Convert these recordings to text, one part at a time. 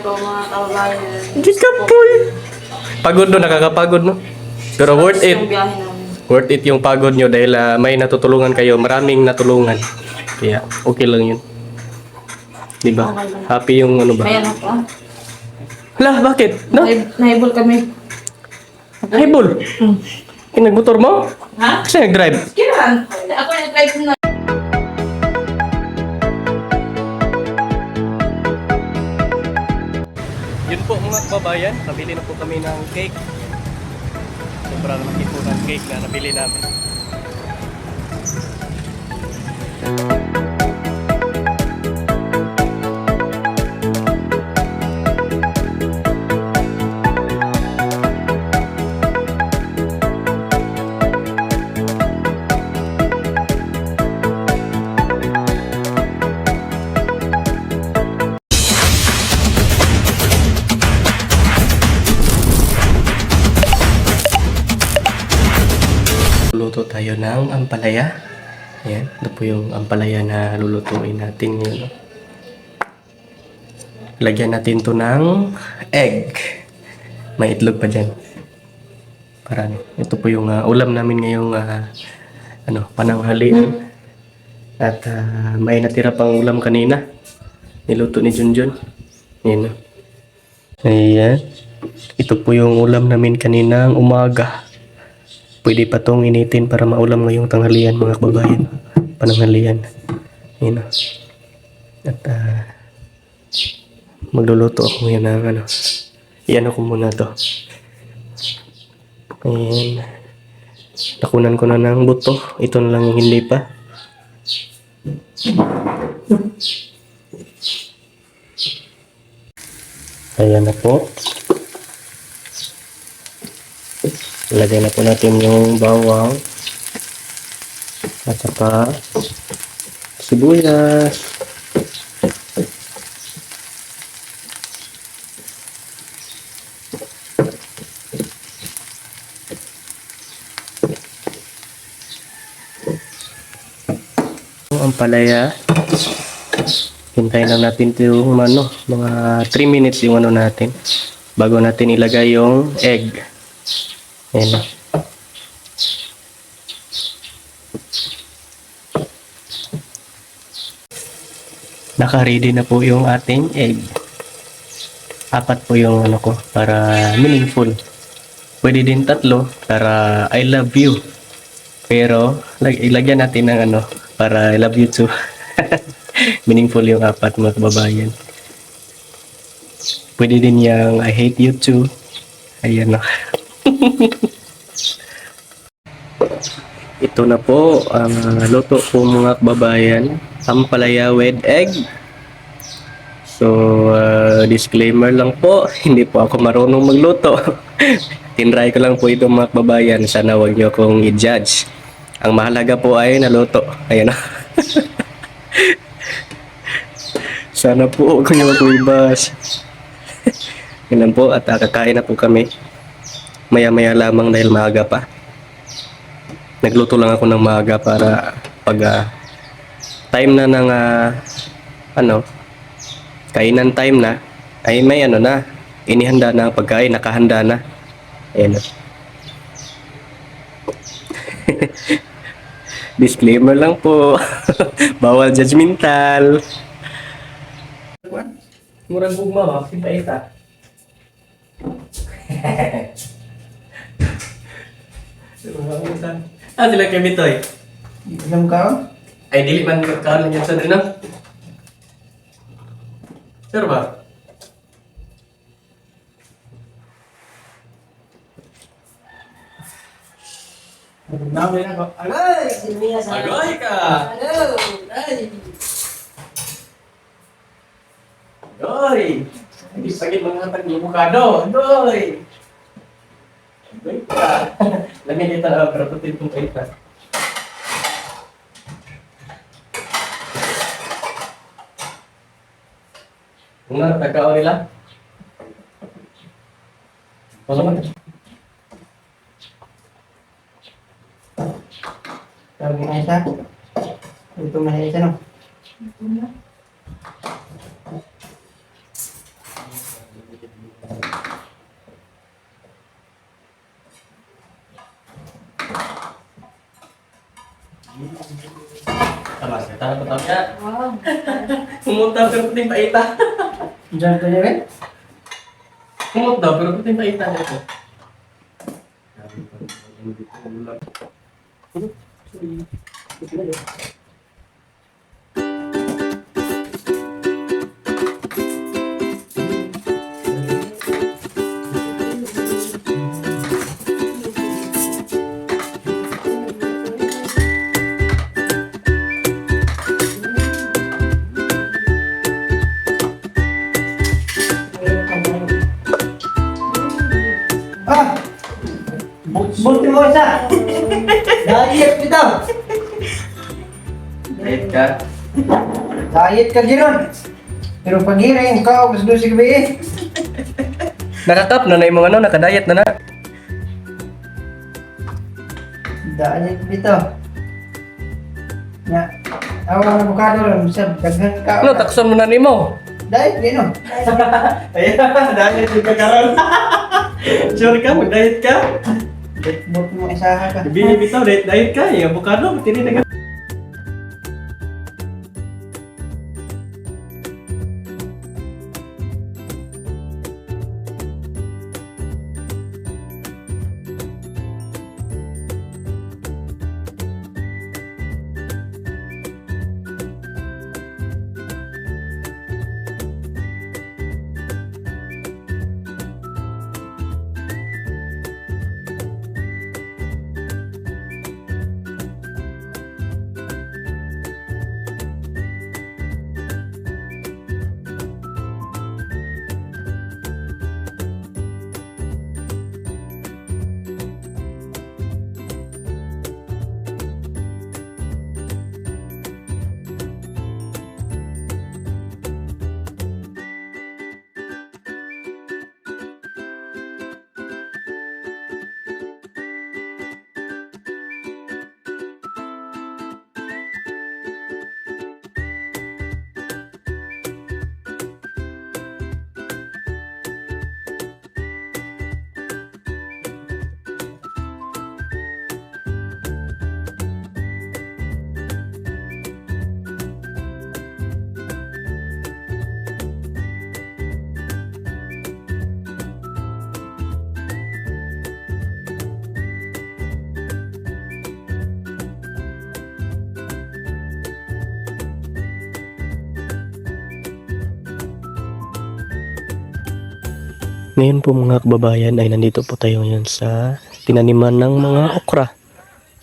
po mga kababayan. Gikapoy! Pagod no, nakakapagod no? Pero worth it. Yung biyahe namin. Worth it yung pagod nyo dahil may natutulungan kayo. Maraming natulungan. Kaya okay lang yun. Diba? Okay lang. Happy yung ano ba? May ano po? Hala, bakit? No? Naibol kami. Hibol! Nagmotor mo? Ha? Kasi nag-drive. Kailan? Ako yung drive na. Yun po mga kababayan, nabili na po kami ng cake. Sobrang laki po ng cake na nabili namin. Luto tayo ng ampalaya. Ayan, ito po yung ampalaya na lulutuin natin ngayon. No? Lagyan natin to ng egg. May itlog pa dyan. Para ito po yung ulam namin ngayong pananghalian. At may natira pang ulam kanina. Niluto ni Junjun. Ayan. Ayan. Ito po yung ulam namin kaninang umaga. Pwede pa tong initin para maulam ngayong tanghalian mga kababayan. Pananghalian. Ayan. At magluluto ako ngayon ng iyan ako muna to. Ayan. Nakunan ko na ng buto. Ito na lang yung hindi pa. Ayan na po. Lagay na po natin yung bawang at saka sibuyas. Ang palaya. Hintayin lang natin yung mga 3 minutes yung natin bago natin ilagay yung egg. Ayan na. Naka-ready na po yung ating egg. 4 po yung ko para meaningful. Pwede din 3 para I love you. Pero ilagyan natin ng para I love you too. Meaningful yung 4 mga kababayan. Pwede din yung I hate you too. Ayan na. Ito na po ang luto po mga kababayan, ampalaya with egg. So disclaimer lang po, hindi po ako marunong magluto. Tinry ko lang po ito mga kababayan, sana wag niyo akong i-judge. Ang mahalaga po ay naluto. Ayan na. Sana po huwag niyo ako i-bash. Yan po at kakain na po kami. Maya-maya lamang dahil maaga pa. Nagluto lang ako ng maaga para pag time na ng kainan time na ay may na inihanda na ang pagkain, nakahanda na. Ayan. Disclaimer lang po. Bawal judgmental. Murang gugma, kita ita. Sila kay Bitoy. Inom ka? Ay, dili man kaon lang yan sa drin, no? Sure ba? Namin ako. Agay! Siniya sa... Agoy ka! Hello! Ay! Agoy! Hindi sakit mga tag-bukado. Agoy! Agoy ka! Lagyan kita na pero tutin kong kaita. Kung nga, nagkakaon nila? Wala man. Sabi nga isa. Ito na isa no? Tama siya. Tama ba siya? Wow. Kumot pero puting paita. Diyan ka niya rin? Kumot pero puting paita nito. Ah! Bunti mo isa! Diet ito! Diet ka? Diet ka giron! Pero pag hiring ka, gusto si gabi Nakakap na na yung mga nakadayet na na. Diet dito. Nya, awang avocado ron, sab, daghan ka. Ano, takson mo na ni mo? Diet, gino. Ayan, diet ka karon. Sure ka, mag-diet ka? Bunti mo isa ka. Bili bitaw, diet ka. Yung avocado, tini na Ngayon po mga kababayan ay nandito po tayo ngayon sa tinaniman ng mga okra.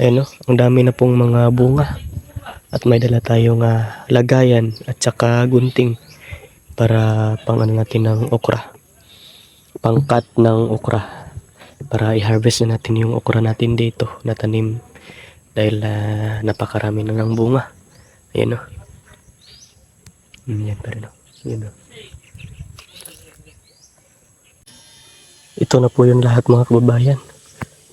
Ayun, ang dami na pong mga bunga. At may dala tayong lagayan at saka gunting para pang ano natin ng okra. Pangkat ng okra. Para i-harvest na natin yung okra natin dito na tanim. Dahil napakarami na ng bunga. Ayun o. Yan pa rin o. Yan o. Ito na po yung lahat mga kababayan.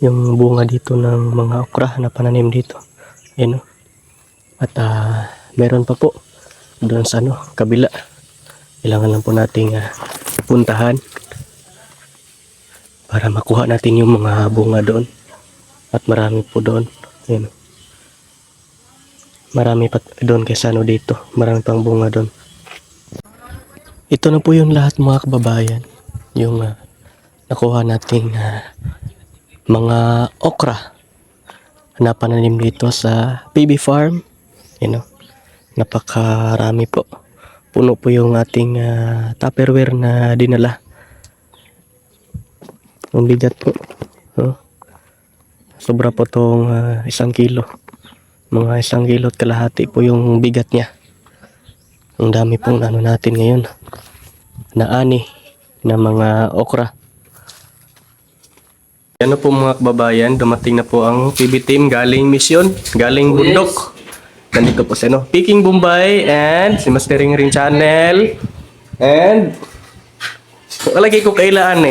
Yung bunga dito ng mga okra na pananim dito. Ayan o. At meron pa po doon sa kabila. Kailangan lang po nating puntahan para makuha natin yung mga bunga doon. At marami po doon. Ayan o. Marami pa doon kaysa dito. Marami pang bunga doon. Ito na po yung lahat mga kababayan. Yung nakuha nating mga okra na pananim dito sa PB Farm. Napakarami po. Puno po yung ating Tupperware na dinala. Ang bigat po. Sobra po tong 1 kilo. Mga 1 kilo at kalahati po yung bigat niya. Ang dami pong natin ngayon. Naani na mga okra. Yan na po mga kababayan, dumating na po ang PB team galing mission, galing bundok. Nandito po sa Peking Bombay and si Mastering Ring Channel. And lagi ko kailaan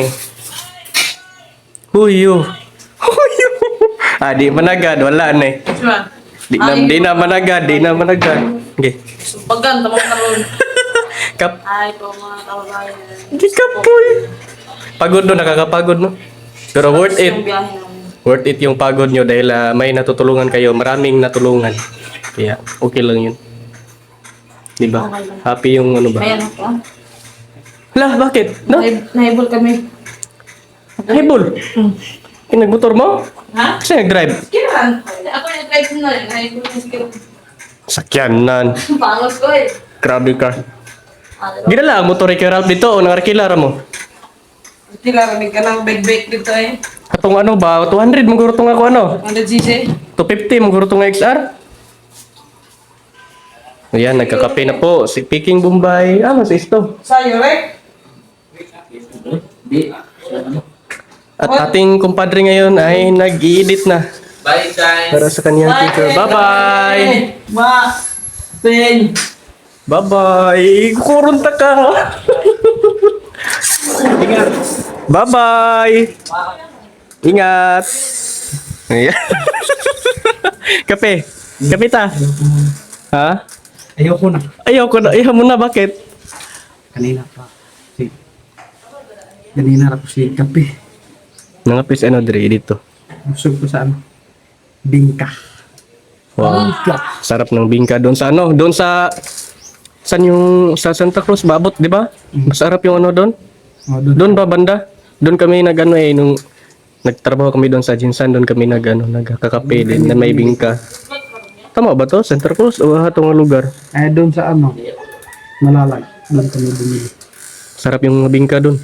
Huyo. Huyo. Di managad, wala Diba? Di na managad. Okay. Sumpagan, tamang karoon. Kap. Hi po mga kababayan. Gikapoy. Pagod no, nakakapagod no. Pero worth it. Yung biyahe namin. Worth it yung pagod nyo dahil may natutulungan kayo. Maraming natulungan. Kaya okay lang yun. Diba? Okay lang. Happy yung ano ba? May ano po? Lah, bakit? No? Nahibol kami. Hibol. Nagmotor mo? Ha? Kasi nag-drive. Kiran. Ako nag-drive na rin. Nahibol na siguro. Sakyanan. Pangos ko eh. Grabe ka. Ano? Ginala ang motor kay Ralph dito o nangarkilara mo? Tila, may ka ng bag-bag dito eh. Atong ano ba? 200 maguro tong ako ano? 100cc. 250 maguro tong XR. Ayan, nagkakape na po. Si Peking Bombay. Ah, mas isto. Sa'yo, Rek? At ating kumpadre ngayon ay nag-i-edit na. Bye, guys. Para sa kanyang picture. Bye-bye! Ma! Ten! Bye-bye! Kukurunta ka! Ingat! Bye-bye! Ingat! Ayan. Kape! Kape ta! Ha? Ayoko na. Ayaw mo na, bakit? Kanina pa. Kanina ako si kape. Nangapis ano dre dito. Busog ko sa ano? Bingka. Wow. Sarap ng bingka doon sa ano, doon sa saan yung sa Santa Cruz Babot, 'di ba? Masarap yung ano doon. O, doon. Doon ba banda? Doon kami nagano nung nagtrabaho kami doon sa Jinsan, doon kami nagkakape din na may bingka. Tama ba to? Santa Cruz o hatong lugar? Doon sa ano? Malalag. Doon kami bumili. Sarap yung bingka doon.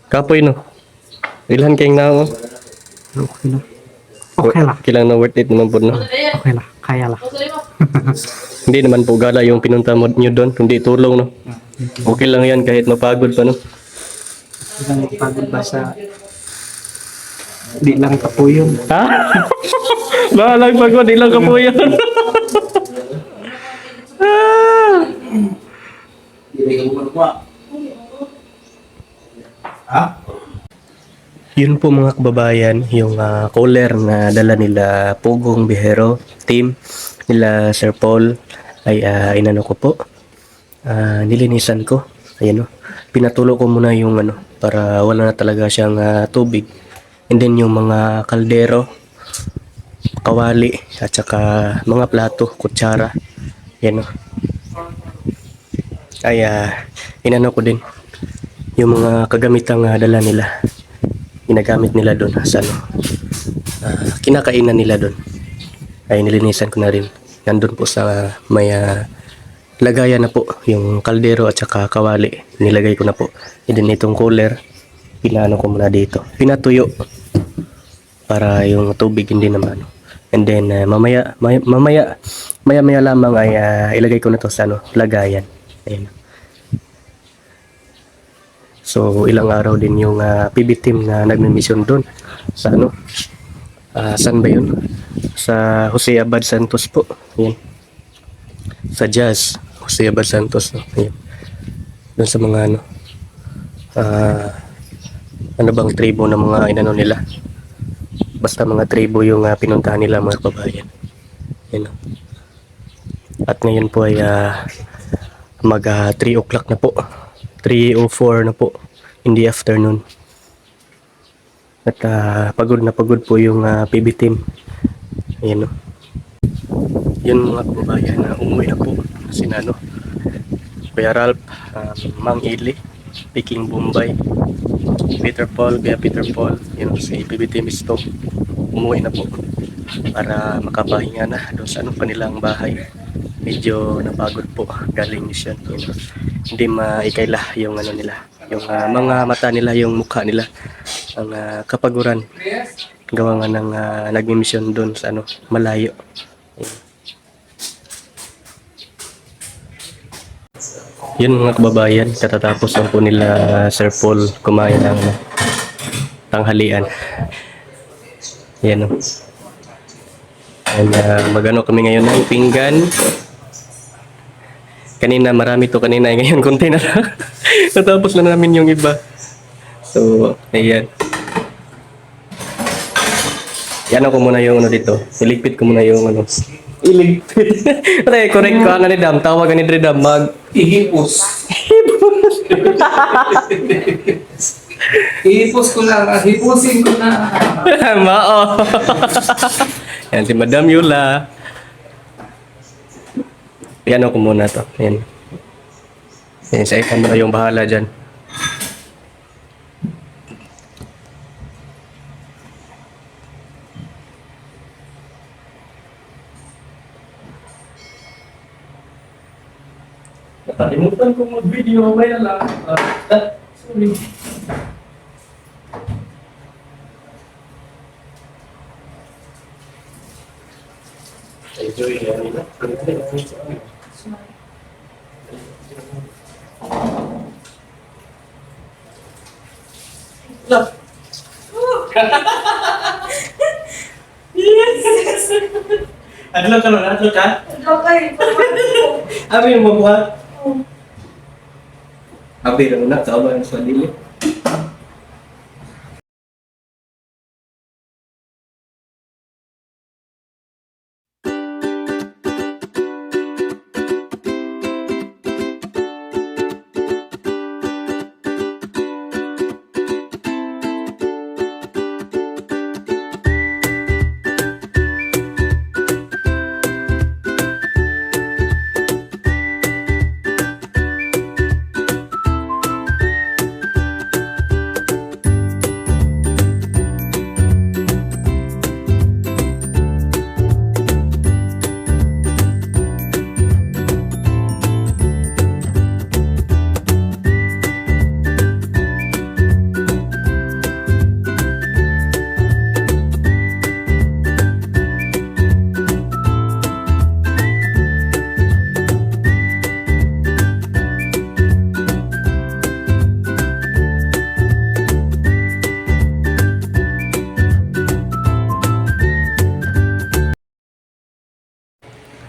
Kapoy no. Ilan kayong na Okay na. Okay lang. Kilang na worth it naman po no. Okay lang. Kaya lang. Hindi naman po gala yung pinunta mo nyo doon, hindi tulong no. Okay lang yan kahit mapagod pa no. Isang pagod ba sa... Di lang ka po yun. Ha? Bahalang pagod, ilang ka po yan. Yun po mga kababayan, yung caller na dala nila Pugong Bihero team nila Sir Paul ay inano ko po. Nilinisan ko. Ayan o. Pinatulo ko muna yung ano para wala na talaga siyang tubig. And then yung mga kaldero, kawali at saka mga plato, kutsara. Yan o. Ay inano ko din yung mga kagamitang dala nila. Ginagamit nila doon sa ano, kinakainan nila doon ay nilinisan ko na rin. Nandun po sa may lagayan na po yung kaldero at saka kawali, nilagay ko na po. And then itong cooler pinaano ko muna dito, pinatuyo para yung tubig hindi naman. And then mamaya lamang ay ilagay ko na to sa ano, lagayan. Ayan. So ilang araw din yung PB team na nagmi-mission doon sa ano, saan ba yun? Sa Jose Abad Santos po. Ayan. Sa Jazz Jose Abad Santos no? Ayan. Doon sa mga ano, ano bang tribo na mga inano nila, basta mga tribo yung pinuntahan nila mga kababayan. Ayan. At ngayon po ay mag 3 o'clock na po, 3:04 na po in the afternoon. At pagod na pagod po yung PB team. Ayan o. Yun mga kababayan, umuwi na po. Kasi na ano, Kuya Ralph, Mang Ili, Peking Bombay, Peter Paul, Kuya Peter Paul, yun si PB team Isto. Umuwi na po para makapahinga na doon sa ano, kanilang bahay. Medyo napagod po galing mission. Yun, hindi maikaila yung ano nila, yung mga mata nila, yung mukha nila, ang kapaguran gawa nga ng nagmi-mission doon sa ano, malayo. Yun mga kababayan, katatapos lang po nila Sir Paul kumain ng tanghalian. Yan o. And magano kami ngayon ng pinggan. Kanina marami to kanina, ngayon konti na lang. Natapos na namin yung iba. So, ayan. Yan ako muna yung ano dito. Iligpit ko muna yung ano, Iligpit. Pre, correct ko ni Dam. Tawag ni Dre Dam. Ihipos. Ihipos ko lang. Hipusin ko na. Mao. Yan si Madam Yula. Yan ako muna to. Yan. Yan, sa ikan mo yung bahala dyan. Nakalimutan ko mag-video. May lang. Sorry. Enjoy yan. Look. Yes! Adlo ka nun? Adlo ka? Okay. Abi yung mabuhat? Abi lang na. Kawan sa dili.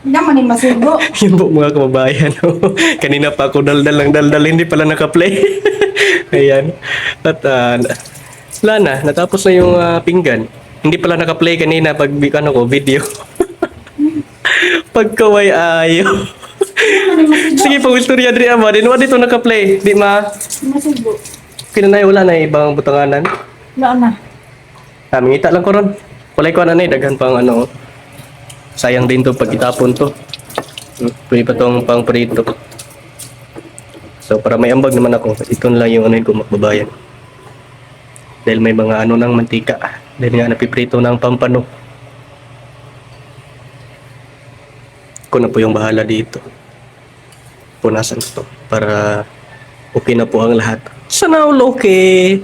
Hindi naman yung masugo. Yung po mga kababayan, kanina pa ako daldal, hindi pala naka-play. Ayan. At wala na, natapos na yung pinggan. Hindi pala naka-play kanina pag ano ko, video. Pagkaway ayo. Sige po, istorya diri ama. Din dito naka-play. Di ma. Masugo. Kinanay wala na ibang butanganan. Wala na. Mangita lang ko ron. Kulay ko na daghan pang ano. Sayang din to pag itapon to. Pwede pa tong pang prito. So para may ambag naman ako, ito na lang yung ano ko makbabayan. Dahil may mga ano ng mantika. Dahil nga napiprito ng pampano. Ako na po yung bahala dito. Punasan ko to para okay na po ang lahat. Sana all okay.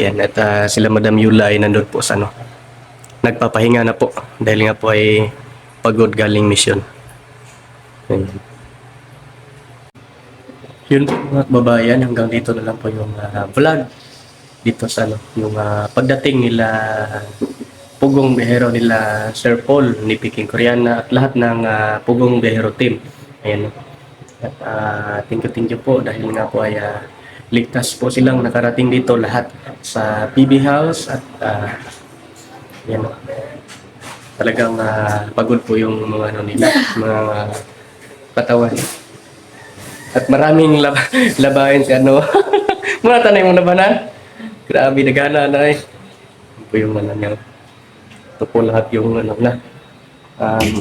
Yan, at sila Madam Yula ay nandun po sa ano. Nagpapahinga na po dahil nga po ay pagod galing mission. Yun po mga babayan, hanggang dito na lang po yung vlog dito sa ano, yung pagdating nila Pugong Biyahero nila Sir Paul ni Peking Koreana at lahat ng Pugong Biyahero team. Ayan. At thank you po dahil nga po ay ligtas po silang nakarating dito lahat sa PB House at yan. Talagang pagod po yung mga ano nila, mga katawan. At maraming labahin si ano. Mga tanay mong labanan. Grabe, nagana na eh. Ito po yung ano niya. Ito po lahat yung ano na.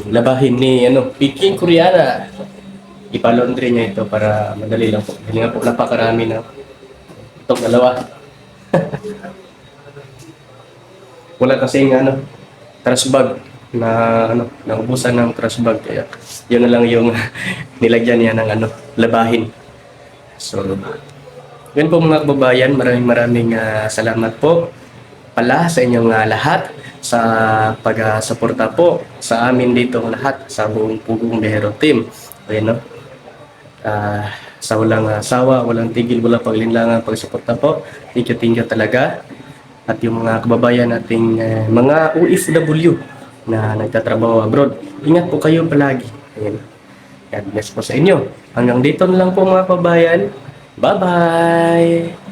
Labahin ni ano, Peking Koreana. Ipalondre niya ito para madali lang po. Dahil nga po napakarami na itong dalawa. Wala kasing ano, trash bag na ano, naubusan ng trash bag kaya yun na lang yung nilagyan niya ng ano, labahin. So, yun po mga kababayan, maraming salamat po pala sa inyong lahat sa pag-suporta po sa amin dito lahat sa buong Pugong Biyahero team. Ayun, no? Sa walang sawa, walang tigil, walang paglinlangan, pagsuporta po. Thank you talaga. At yung mga kababayan nating mga OFW na nagtatrabaho abroad, ingat po kayo palagi. Ayan. God bless po sa inyo. Hanggang dito na lang po mga kababayan. Bye-bye!